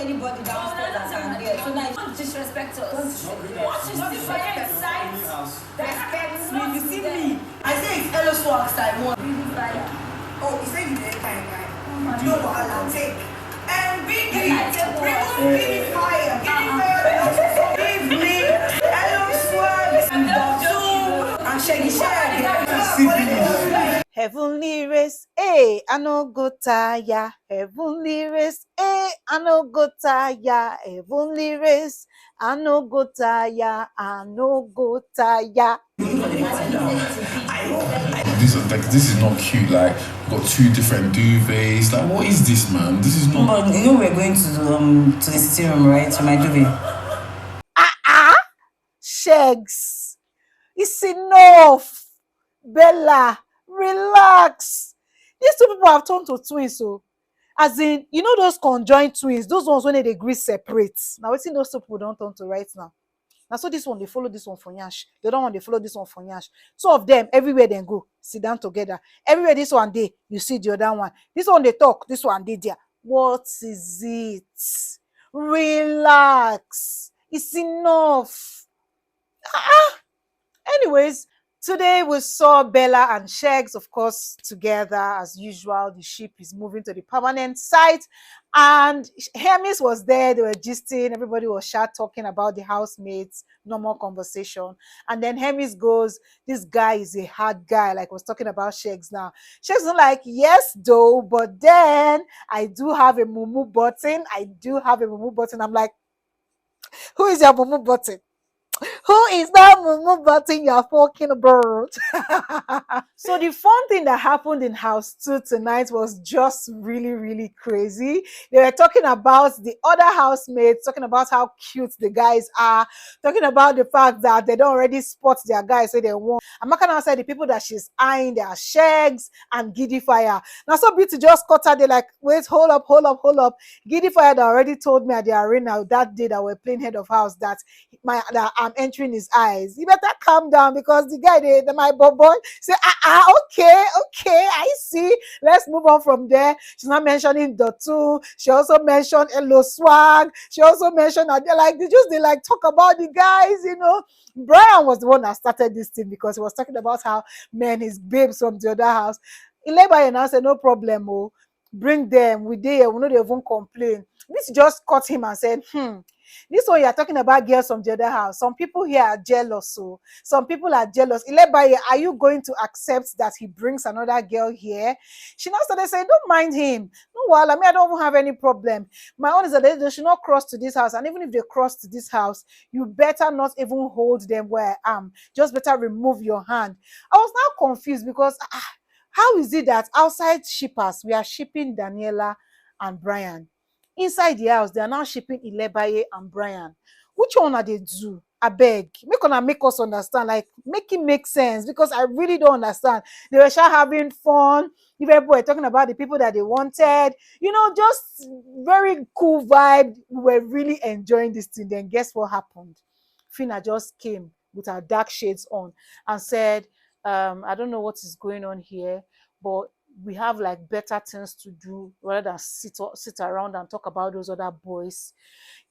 anybody downstairs that can hear. So now don't disrespect us. What is this fire inside? Respect me. You see me. I say it's hello swag time. Really fire. Oh, you say you did fire, guy. No, I'll take. And Biggie, remove fire. Give me hello swag. And Shaggy Shaggy. Heavenly race, I no go tire. Heavenly race, I no go tire. Heavenly race, I no go tire. I no go tire. This is not cute. Like, we've got two different duvets. Like, what is this, man? This is not. But you know we're going to the sitting room, right? To my duvet. Shegs, it's enough. Bella, relax. These two people have turned to twins, so as in, you know those conjoined twins, those ones when they agree separate. Now, we've seen those two people don't turn to right now. Now, so this one, they follow this one for Nyash. The other one, they follow this one for Nyash. Two of them, everywhere they go, sit down together. Everywhere this one they, you see the other one. This one they talk, this one they there. What is it? Relax. It's enough. Anyways, today we saw Bella and Shegs, of course, together as usual. The ship is moving to the permanent site, and Hermes was there. They were gisting. Everybody was talking about the housemates, normal conversation. And then Hermes goes, "This guy is a hard guy." Like I was talking about Shegs now. Shegs was like, "Yes, though, but then I do have a mumu button. I do have a mumu button." I'm like, "Who is your mumu button? Who is that mumu button you're talking about?" So the fun thing that happened in house 2 tonight was just really, really crazy. They were talking about the other housemates, talking about how cute the guys are, talking about the fact that they don't already spot their guys, so they won't. I'm not gonna say the people that she's eyeing, they are Shegs and Giddy Fire. Now, so Beauty just caught her. They're like, "Wait, hold up. Giddy Fire that already told me at the arena that day that we're playing head of house that I'm entering his eyes. You better calm down, because the guy, my boy, say, okay, I see. Let's move on from there." She's not mentioning the two. She also mentioned Hello Swag. She also mentioned that they like talk about the guys, you know. Brian was the one that started this thing, because he was talking about how his babes from the other house. Ileba now said, "No problem, oh, bring them. We there, we know they won't complain." This just caught him and said, "This one you're talking about girls from the other house. Some people here are jealous. So some people are jealous. Ilebaye, are you going to accept that he brings another girl here?" She now started saying, "Don't mind him. No, well, I don't have any problem. My own is that they should not cross to this house. And even if they cross to this house, you better not even hold them where I am. Just better remove your hand." I was now confused, because how is it that outside shippers, we are shipping Daniela and Brian? Inside the house, they are now shipping Ilebaye and Brian. Which one are they do? I beg, make us understand. Like, make it make sense, because I really don't understand. They were having fun. People were talking about the people that they wanted. You know, just very cool vibe. We were really enjoying this thing. Then guess what happened? Phyna just came with her dark shades on and said, "I don't know what is going on here, but we have like better things to do rather than sit around and talk about those other boys,"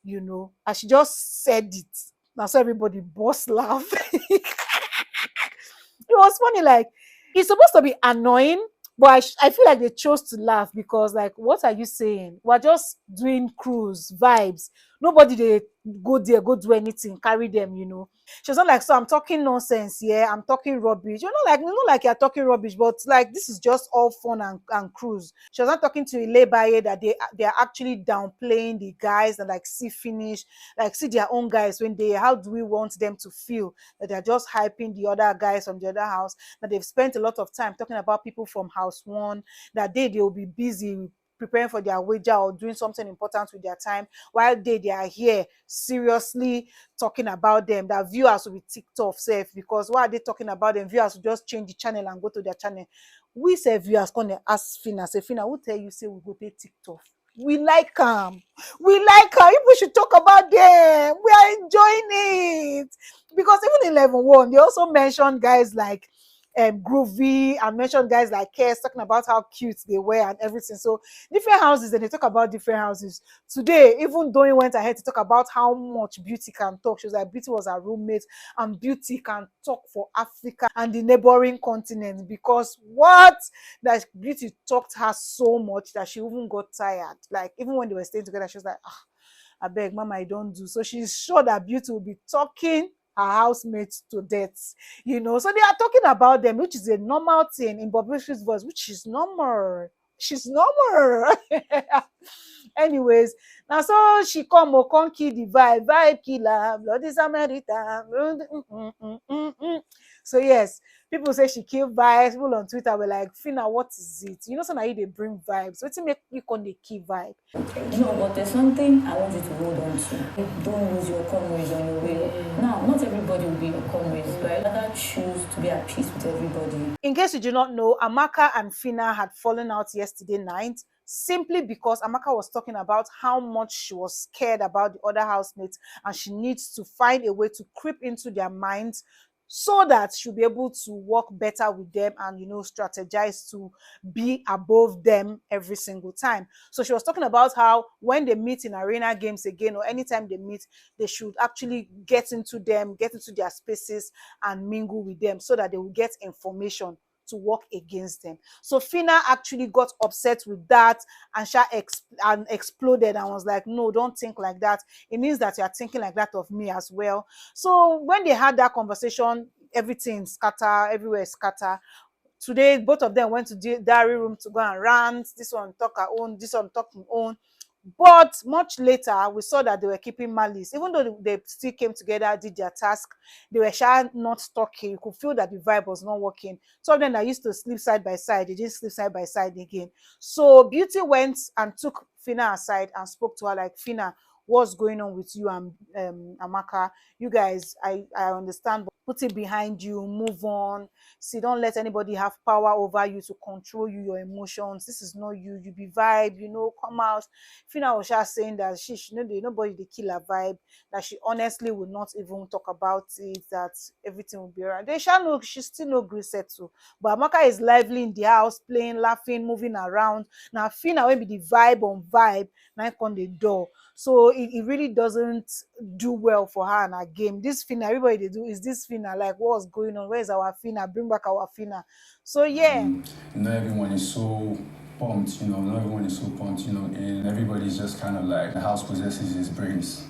you know. And she just said it. Now, so everybody burst laugh. It was funny. Like, it's supposed to be annoying, but I feel like they chose to laugh, because, like, what are you saying? We're just doing cruise vibes. Nobody they go there, go do anything, carry them, you know. She was not like, "So I'm talking nonsense, yeah, I'm talking rubbish." You're not like you're talking rubbish, but like, this is just all fun and cruise. She was not talking to Ilebaye that they're actually downplaying the guys and like see their own guys when how do we want them to feel that they're just hyping the other guys from the other house, that they've spent a lot of time talking about people from house one, that they will be busy preparing for their wager or doing something important with their time, while they are here seriously talking about them, that viewers will be ticked off safe, because why are they talking about them? Viewers will just change the channel and go to their channel. We say viewers gonna ask Phyna, say, "Phyna, who tell you say we go to TikTok? We like them. People should talk about them. We are enjoying it." Because even in level 1, they also mentioned guys like Groovy, and mentioned guys like Kes talking about how cute they were and everything. So different houses, and they talk about different houses. Today, even Doyin went ahead to talk about how much Beauty can talk. She was like, Beauty was her roommate, and Beauty can talk for Africa and the neighboring continent, because what? That Beauty talked her so much that she even got tired. Like, even when they were staying together, she was like, I beg, Mama, I don't do. So she's sure that Beauty will be talking her housemates to death, you know. So they are talking about them, which is a normal thing in Bobrisky's voice, which is normal. She's normal. Anyways, now so she come kill the vibe killer, bloody Samaritan. So yes, people say she killed vibes. People on Twitter were like, Phyna, what is it? You know, so now they bring vibes. What's it make you call the key vibe? You know, but there's something I want you to hold on to. Don't lose your comrades on your way. Now, not everybody will be your comrades, but I rather choose to be at peace with everybody. In case you do not know, Amaka and Phyna had fallen out yesterday night, simply because Amaka was talking about how much she was scared about the other housemates, and she needs to find a way to creep into their minds so that she'll be able to work better with them and, you know, strategize to be above them every single time. So she was talking about how when they meet in arena games again, or anytime they meet, they should actually get into them, get into their spaces and mingle with them so that they will get information to work against them. So Phyna actually got upset with that, and she exploded and was like, no, don't think like that. It means that you are thinking like that of me as well. So when they had that conversation, everything scatter, everywhere scatter. Today, both of them went to the diary room to go and rant. This one talk her own, this one talk her own. But much later, we saw that they were keeping malice. Even though they still came together, did their task, they were not talking. You could feel that the vibe was not working. Some of them that used to sleep side by side, they didn't sleep side by side again. So Beauty went and took Phyna aside and spoke to her like, Phyna, what's going on with you and Amaka? You guys, I understand, but put it behind you, move on. See, don't let anybody have power over you to control you, your emotions. This is not you. You be vibe, you know, come out. Phyna was just saying that she know nobody the killer vibe, that she honestly would not even talk about it, that everything will be around. They shall know she's still no great settle. But Amaka is lively in the house, playing, laughing, moving around. Now Phyna will be the vibe on vibe, now on the door. So it really doesn't do well for her in her game. This Phyna, everybody they do is this Phyna, like what's going on? Where's our Phyna? Bring back our Phyna. So yeah. Not everyone is so pumped, you know, not everyone is so pumped, you know, and everybody's just kind of like the house possesses his brains.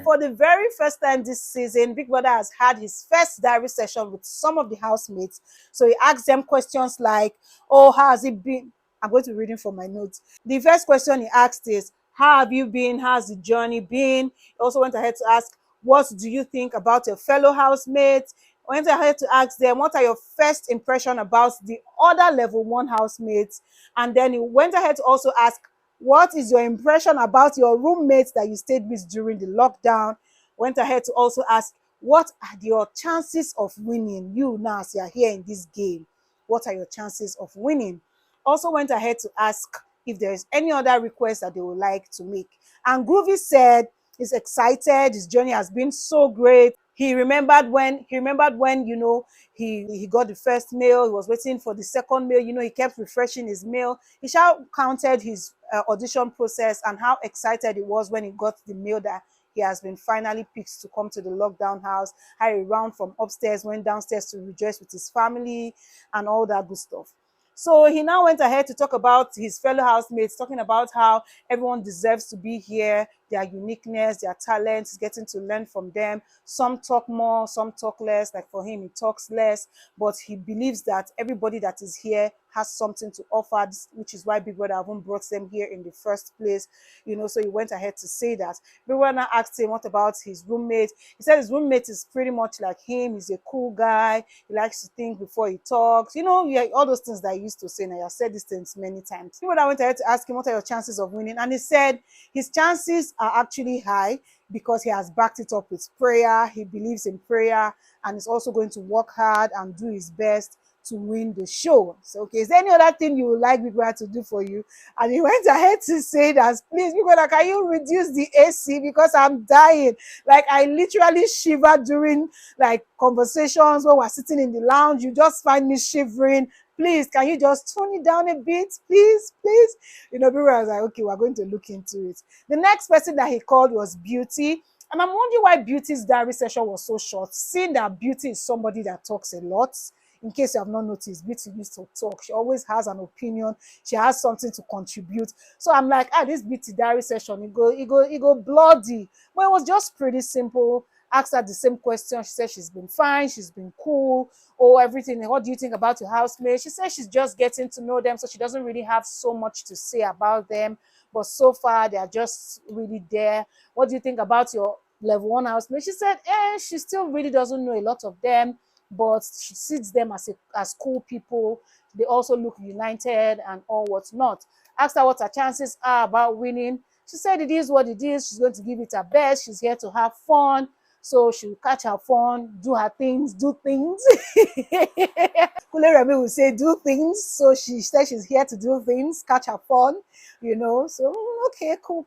For the very first time this season, Big Brother has had his first diary session with some of the housemates. So he asked them questions like, oh, how has it been? I'm going to be reading from my notes. The first question he asked is, how have you been? How's the journey been? He also went ahead to ask, what do you think about your fellow housemates? Went ahead to ask them, what are your first impression about the other level 1 housemates? And then he went ahead to also ask, what is your impression about your roommates that you stayed with during the lockdown? Went ahead to also ask, what are your chances of winning? You now, as you are here in this game, what are your chances of winning? Also went ahead to ask if there is any other request that they would like to make. And Groovy said he's excited. His journey has been so great. He remembered when, you know, he got the first mail. He was waiting for the second mail. You know, he kept refreshing his mail. He counted his audition process and how excited he was when he got the mail that he has been finally picked to come to the lockdown house. How he ran from upstairs, went downstairs to rejoice with his family and all that good stuff. So he now went ahead to talk about his fellow housemates, talking about how everyone deserves to be here, their uniqueness, their talents, getting to learn from them. Some talk more, some talk less. Like for him, he talks less, but he believes that everybody that is here has something to offer, which is why Big Brother haven't brought them here in the first place. You know, so he went ahead to say that. Big Brother asked him, what about his roommate? He said his roommate is pretty much like him. He's a cool guy. He likes to think before he talks. You know, yeah, all those things that I used to say, and I have said these things many times. Big Brother went ahead to ask him, what are your chances of winning? And he said his chances are actually high because he has backed it up with prayer. He believes in prayer and is also going to work hard and do his best to win the show. So, okay, is there any other thing you would like Big Brother to do for you? And he went ahead to say that, please, Big Brother, can you reduce the AC because I'm dying? Like, I literally shiver during like conversations when we're sitting in the lounge. You just find me shivering. Please, can you just tone it down a bit, please, please? You know, Big Brother was like, okay, we're going to look into it. The next person that he called was Beauty. And I'm wondering why Beauty's diary session was so short, seeing that Beauty is somebody that talks a lot. In case you have not noticed, Beauty used to talk. She always has an opinion. She has something to contribute. So I'm like, this Beauty diary session, it go bloody. But it was just pretty simple. Asked her the same question. She said she's been fine. She's been cool. Oh, everything. What do you think about your housemate? She said she's just getting to know them, so she doesn't really have so much to say about them. But so far, they are just really there. What do you think about your level 1 housemate? She said, she still really doesn't know a lot of them, but she sees them as cool people. They also look united and all whatnot. Asked her what her chances are about winning. She said it is what it is. She's going to give it her best. She's here to have fun. So she'll catch her fun, do her things, do things. Kule Remy will say do things. So she said she's here to do things, catch her fun, you know. So, okay, cool.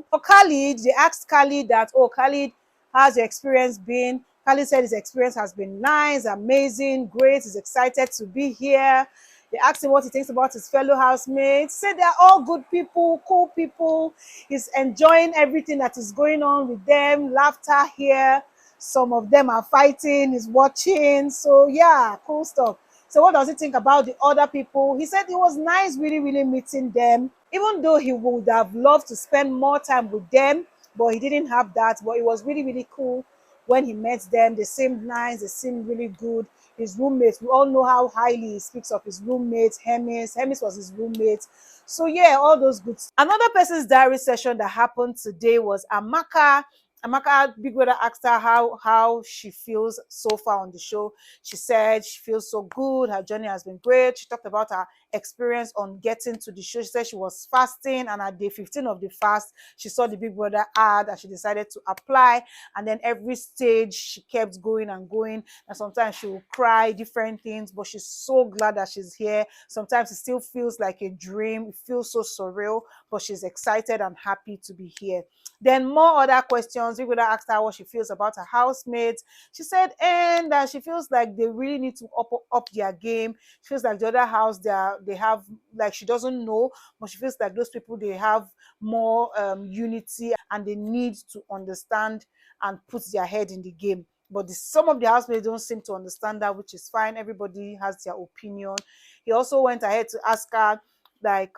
For Khalid, they asked Khalid that, Khalid, how's your experience been? Khalid said his experience has been nice, amazing, great. He's excited to be here. They asked him what he thinks about his fellow housemates. He said they're all good people, cool people. He's enjoying everything that is going on with them. Laughter here. Some of them are fighting. He's watching. So yeah, cool stuff. So what does he think about the other people? He said it was nice really, really meeting them. Even though he would have loved to spend more time with them, but he didn't have that. But it was really, really cool when he met them. They seemed nice. They seemed really good. His roommates, we all know how highly he speaks of his roommates. Hermes was his roommate. So yeah, all those good stuff. Another person's diary session that happened today was Amaka. Big Brother asked her how she feels so far on the show. She said she feels so good. Her journey has been great. She talked about her experience on getting to the show. She said she was fasting, and at day 15 of the fast, she saw the Big Brother ad and she decided to apply. And then every stage she kept going and going. And sometimes she will cry, different things, but she's so glad that she's here. Sometimes it still feels like a dream. It feels so surreal, but she's excited and happy to be here. Then more other questions. Big Brother asked her what she feels about her housemates. She said, and that she feels like they really need to up their game. She feels like the other house they have, like, she doesn't know, but she feels like those people, they have more unity and they need to understand and put their head in the game. But some of the housemates don't seem to understand that, which is fine. Everybody has their opinion. He also went ahead to ask her, like,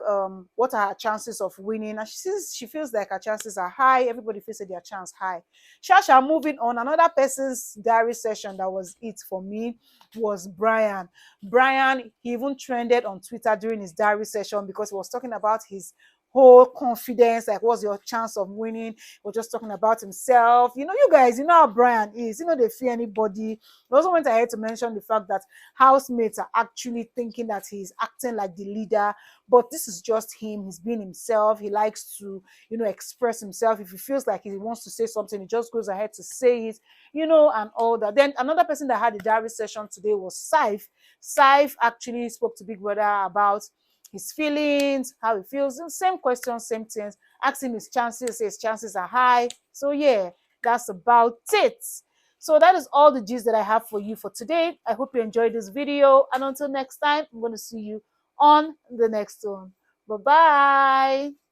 what are her chances of winning? And she feels like her chances are high. Everybody feels that their chance high. Shasha, moving on, another person's diary session that was it for me was Brian. He even trended on Twitter during his diary session because he was talking about his whole confidence, like what's your chance of winning. We're just talking about himself. You know, you guys, you know how Brian is. You know, they fear anybody. He also went ahead to mention the fact that housemates are actually thinking that he's acting like the leader, but this is just him. He's being himself. He likes to, you know, express himself. If he feels like he wants to say something, he just goes ahead to say it, you know, and all that. Then another person that had a diary session today was Saif. Saif actually spoke to Big Brother about his feelings, how he feels. Same questions, same things. Ask him his chances. His chances are high. So yeah, that's about it. So that is all the gist that I have for you for today. I hope you enjoyed this video. And until next time, I'm going to see you on the next one. Bye-bye.